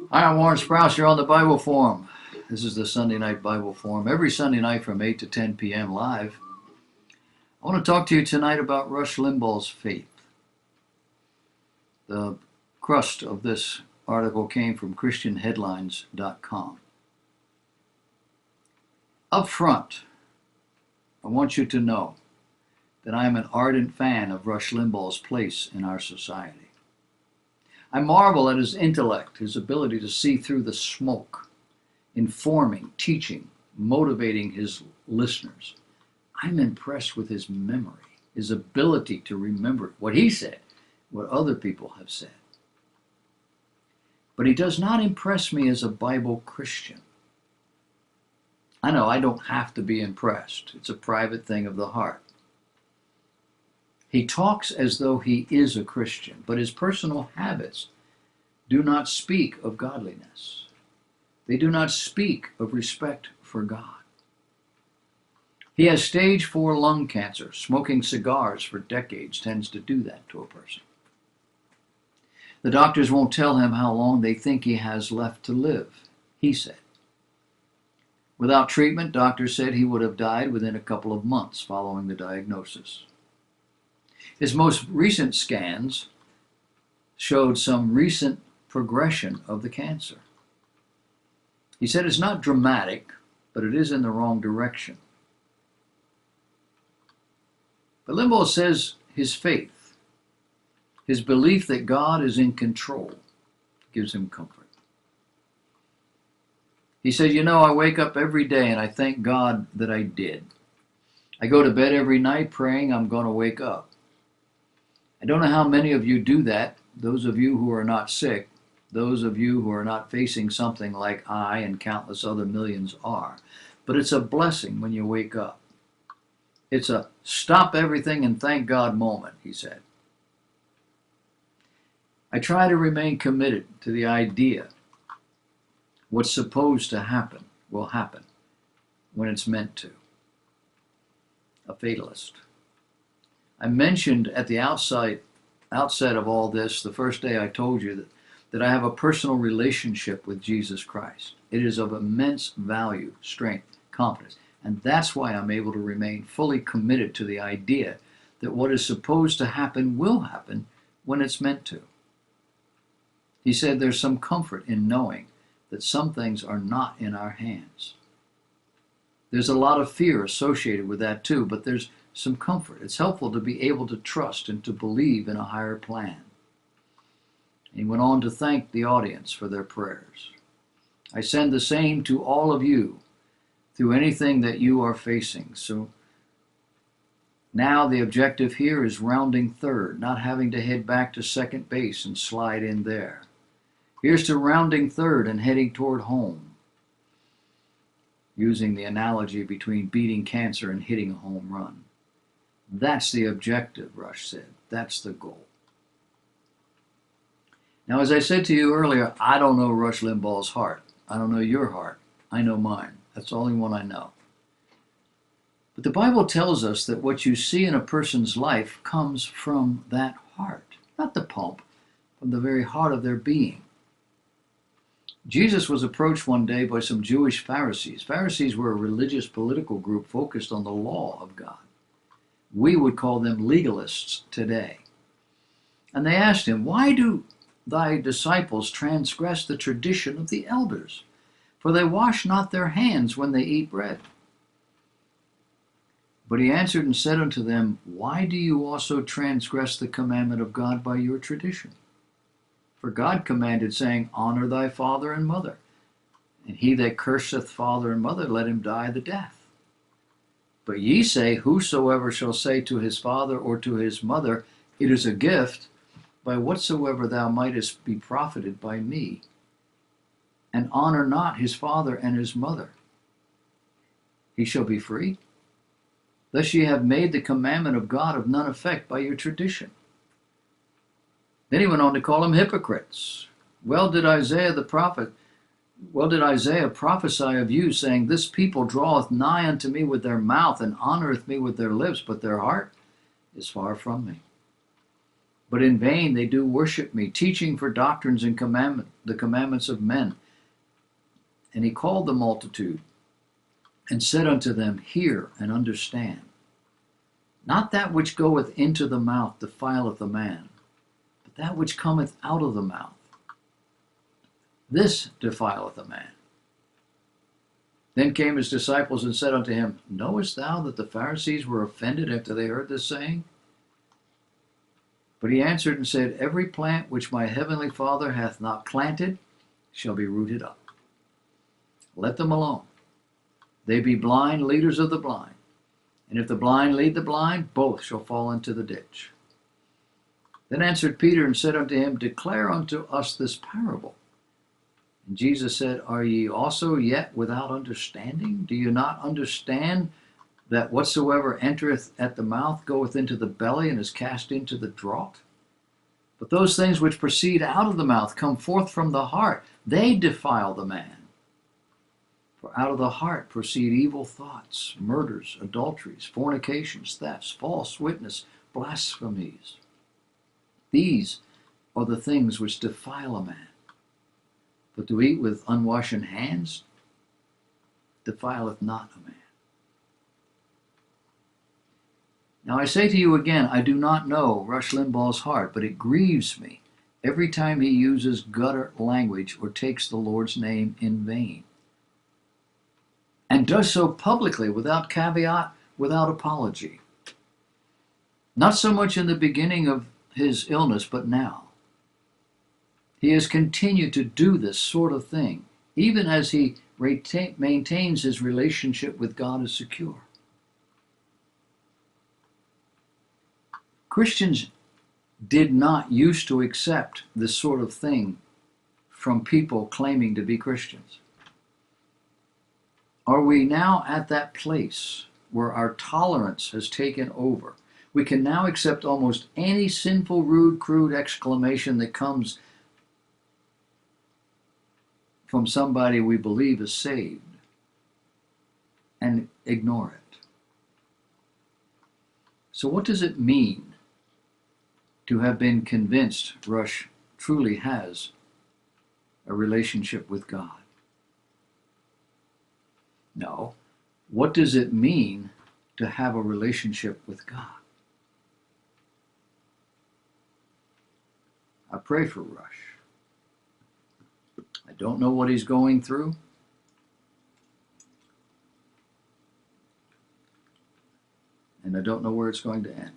Hi, I'm Warren Sprouse. You're on the Bible Forum. This is the Sunday Night Bible Forum. Every Sunday night from 8 to 10 p.m. live. I want to talk to you tonight about Rush Limbaugh's faith. The crust of this article came from ChristianHeadlines.com. Up front, I want you to know that I am an ardent fan of Rush Limbaugh's place in our society. I marvel at his intellect, his ability to see through the smoke, informing, teaching, motivating his listeners. I'm impressed with his memory, his ability to remember what he said, what other people have said. But he does not impress me as a Bible Christian. I know I don't have to be impressed. It's a private thing of the heart. He talks as though he is a Christian, but his personal habits do not speak of godliness. They do not speak of respect for God. He has stage 4 lung cancer. Smoking cigars for decades tends to do that to a person. The doctors won't tell him how long they think he has left to live, he said. Without treatment, doctors said he would have died within a couple of months following the diagnosis. His most recent scans showed some recent progression of the cancer. He said it's not dramatic, but it is in the wrong direction. But Limbaugh says his faith, his belief that God is in control, gives him comfort. He said, I wake up every day and I thank God that I did. I go to bed every night praying I'm going to wake up. I don't know how many of you do that, those of you who are not sick, those of you who are not facing something like I and countless other millions are. But it's a blessing when you wake up. It's a stop everything and thank God moment, he said. I try to remain committed to the idea what's supposed to happen will happen when it's meant to. A fatalist. I mentioned at the outset of all this, the first day I told you that I have a personal relationship with Jesus Christ. It is of immense value, strength, confidence. And that's why I'm able to remain fully committed to the idea that what is supposed to happen will happen when it's meant to. He said there's some comfort in knowing that some things are not in our hands. There's a lot of fear associated with that too, but there's some comfort. It's helpful to be able to trust and to believe in a higher plan. He went on to thank the audience for their prayers. I send the same to all of you through anything that you are facing. So now the objective here is rounding third, not having to head back to second base and slide in there. Here's to rounding third and heading toward home, using the analogy between beating cancer and hitting a home run. That's the objective, Rush said. That's the goal. Now, as I said to you earlier, I don't know Rush Limbaugh's heart. I don't know your heart. I know mine. That's the only one I know. But the Bible tells us that what you see in a person's life comes from that heart. Not the pump, from the very heart of their being. Jesus was approached one day by some Jewish Pharisees. Pharisees were a religious political group focused on the law of God. We would call them legalists today. And they asked him, "Why do thy disciples transgress the tradition of the elders? For they wash not their hands when they eat bread." But he answered and said unto them, "Why do you also transgress the commandment of God by your tradition? For God commanded, saying, Honor thy father and mother. And he that curseth father and mother, let him die the death. But ye say, Whosoever shall say to his father or to his mother, It is a gift, by whatsoever thou mightest be profited by me, and honor not his father and his mother, he shall be free. Thus ye have made the commandment of God of none effect by your tradition." Then he went on to call them hypocrites. Well did Isaiah prophesy of you, saying, This people draweth nigh unto me with their mouth, and honoreth me with their lips, but their heart is far from me. But in vain they do worship me, teaching for doctrines and the commandments of men. And he called the multitude and said unto them, Hear and understand. Not that which goeth into the mouth defileth a man, but that which cometh out of the mouth, this defileth a man. Then came his disciples and said unto him, Knowest thou that the Pharisees were offended after they heard this saying? But he answered and said, Every plant which my heavenly Father hath not planted shall be rooted up. Let them alone. They be blind leaders of the blind. And if the blind lead the blind, both shall fall into the ditch. Then answered Peter and said unto him, Declare unto us this parable. And Jesus said, Are ye also yet without understanding? Do you not understand that whatsoever entereth at the mouth goeth into the belly and is cast into the draught? But those things which proceed out of the mouth come forth from the heart. They defile the man. For out of the heart proceed evil thoughts, murders, adulteries, fornications, thefts, false witness, blasphemies. These are the things which defile a man. But to eat with unwashen hands defileth not a man. Now I say to you again, I do not know Rush Limbaugh's heart, but it grieves me every time he uses gutter language or takes the Lord's name in vain. And does so publicly, without caveat, without apology. Not so much in the beginning of his illness, but now. He has continued to do this sort of thing, even as he maintains his relationship with God as secure. Christians did not used to accept this sort of thing from people claiming to be Christians. Are we now at that place where our tolerance has taken over? We can now accept almost any sinful, rude, crude exclamation that comes from somebody we believe is saved and ignore it. So what does it mean to have been convinced Rush truly has a relationship with God? No. What does it mean to have a relationship with God? I pray for Rush. I don't know what he's going through. And I don't know where it's going to end.